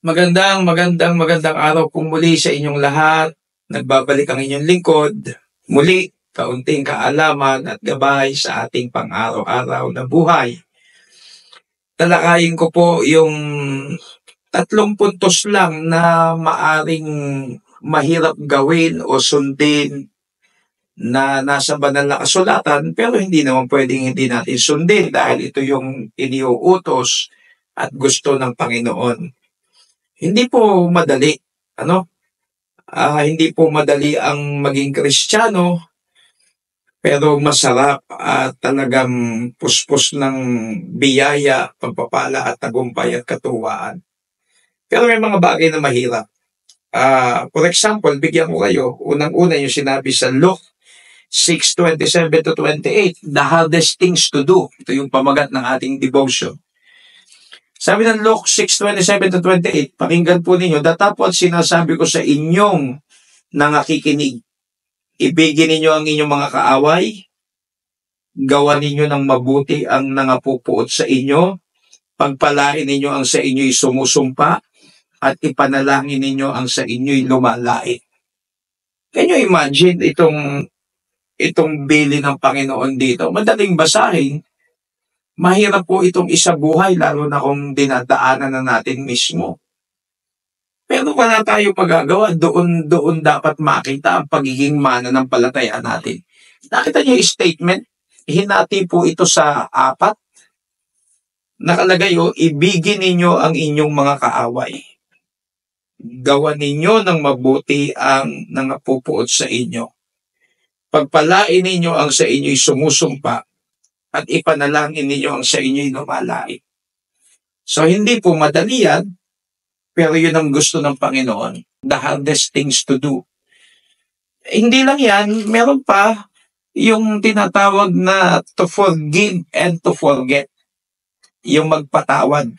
Magandang araw pong muli sa inyong lahat. Nagbabalik ang inyong lingkod. Muli, kaunting kaalaman at gabay sa ating pang-araw-araw na buhay. Talakayin ko po yung 3 puntos lang na maaring mahirap gawin o sundin na nasa banal na kasulatan, pero hindi naman pwedeng hindi natin sundin dahil ito yung iniuutos at gusto ng Panginoon. Hindi po madali, hindi po madali ang maging Kristiyano, pero masarap at talagang puspos ng biyaya, pagpapala at tagumpay at katuwaan. Pero may mga bagay na mahirap. For example, bigyan ko kayo, unang-una yung sinabi sa Luke 6:27-28, the hardest things to do. Ito yung pamagat ng ating devotion. Sabi ng Luke 6:27-28, pakinggan po ninyo, datapot sinasabi ko sa inyong nangakikinig, ibigin ninyo ang inyong mga kaaway, gawa ninyo ng mabuti ang nangapupuot sa inyo, pagpalain ninyo ang sa inyo'y sumusumpa, at ipanalangin ninyo ang sa inyo'y lumalait. Can you imagine itong bili ng Panginoon dito? Madaling basahin. Mahirap po itong isabuhay, lalo na kung dinadaanan na natin mismo. Pero wala tayo magagawa. Doon dapat makita ang pagiging mananampalataya natin. Nakita niyo yung statement? Hinati po ito sa 4. Nakalagay, ibigin ninyo ang inyong mga kaaway. Gawan ninyo ng mabuti ang nangapupuot sa inyo. Pagpalain ninyo ang sa inyo'y sumusumpa, at ipanalangin ninyo ang sa inyo'y lumalait. So, hindi po madali yan, pero yun ang gusto ng Panginoon. The hardest things to do. Hindi lang yan, meron pa yung tinatawag na to forgive and to forget. Yung magpatawad.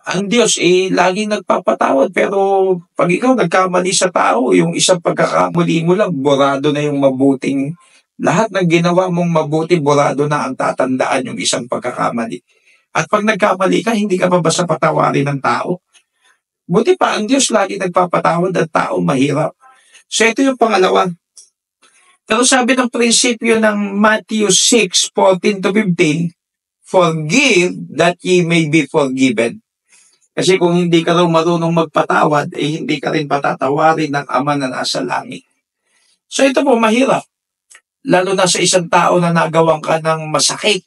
Ang Diyos, laging nagpapatawad, pero pag ikaw nagkamali sa tao, yung isang pagkakamali mo lang, borado na yung mabuting lahat ng ginawa mong mabuti, borado na ang tatandaan yung isang pagkakamali. At pag nagkamali ka, hindi ka pa basta patawarin ng tao. Buti pa, ang Diyos lagi nagpapatawad at tao mahirap. So ito yung pangalawa. Pero sabi ng prinsipyo ng Matthew 6:14-15, forgive that ye may be forgiven. Kasi kung hindi ka raw marunong magpatawad, hindi ka rin patatawarin ng Ama na nasa langit. So ito po, mahirap. Lalo na sa isang tao na nagawan ka ng masakit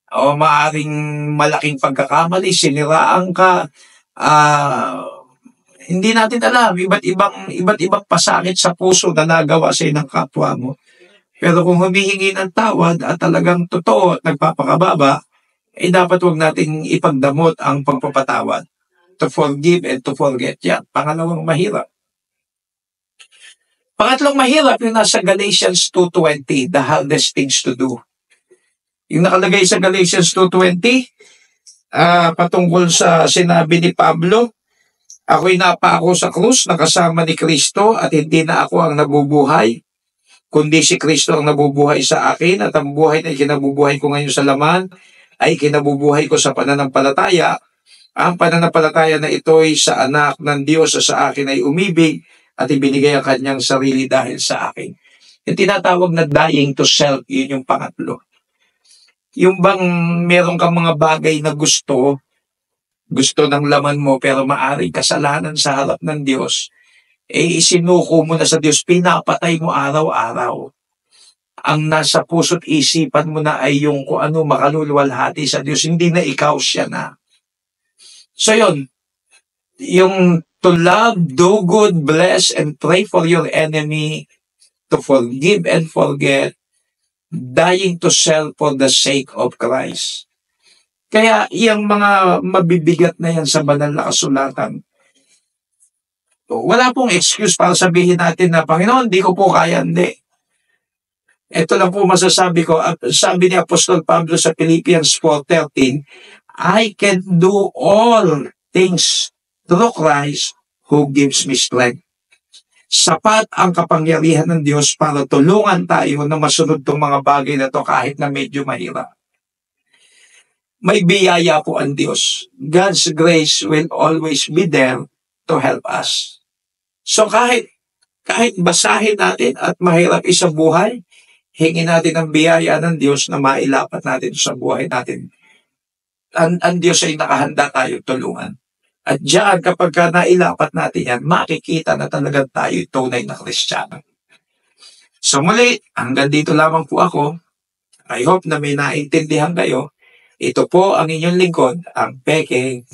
o maaring malaking pagkakamali, siniraan ka, hindi natin alam, iba't ibang pasakit sa puso na nagawa sa ng kapwa mo. Pero kung humihingi ng tawad at talagang totoo at nagpapakababa, dapat wag natin ipagdamot ang pagpapatawad. To forgive and to forget. Yan, pangalawang mahirap. Pangatlong mahirap yung nasa Galatians 2:20, the hardest things to do. Yung nakalagay sa Galatians 2:20, patungkol sa sinabi ni Pablo, ako'y napako sa krus, nakasama ni Kristo, at hindi na ako ang nabubuhay, kundi si Kristo ang nabubuhay sa akin, at ang buhay na kinabubuhay ko ngayon sa laman, ay kinabubuhay ko sa pananampalataya. Ang pananampalataya na ito'y sa anak ng Diyos na sa akin ay umibig, at ibinigay ang kanyang sarili dahil sa akin. Yung tinatawag na dying to self, yun yung pangatlo. Yung bang meron kang mga bagay na gusto ng laman mo, pero maaring kasalanan sa harap ng Diyos, isinuko mo na sa Diyos, pinapatay mo araw-araw. Ang nasa puso't isipan mo na ay yung kung ano makaluluwalhati sa Diyos, hindi na ikaw siya na. So yun, yung to love, do good, bless, and pray for your enemy, to forgive and forget, dying to self for the sake of Christ. Kaya yung mga mabibigat na yan sa banal na kasulatan, wala pong excuse para sabihin natin na, Panginoon, di ko po kaya, hindi. Ito lang po masasabi ko, sabi ni Apostol Pablo sa Philippians 4:13, I can do all things through Christ who gives me strength. Sapat ang kapangyarihan ng Diyos para tulungan tayo na masunod tong mga bagay na to kahit na medyo mahirap. may biyaya po ang Diyos. God's grace will always be there to help us. So kahit basahin natin at mahirap sa buhay, hingin natin ang biyaya ng Diyos na mailapat natin sa buhay natin. Ang Diyos ay nakahanda tayo tulungan. At diyan, kapag nailapat natin yan, makikita na talagang tayo tunay na Kristiyano. So muli, hanggang dito lamang po ako. I hope na may naintindihan kayo. Ito po ang inyong lingkod, ang Peking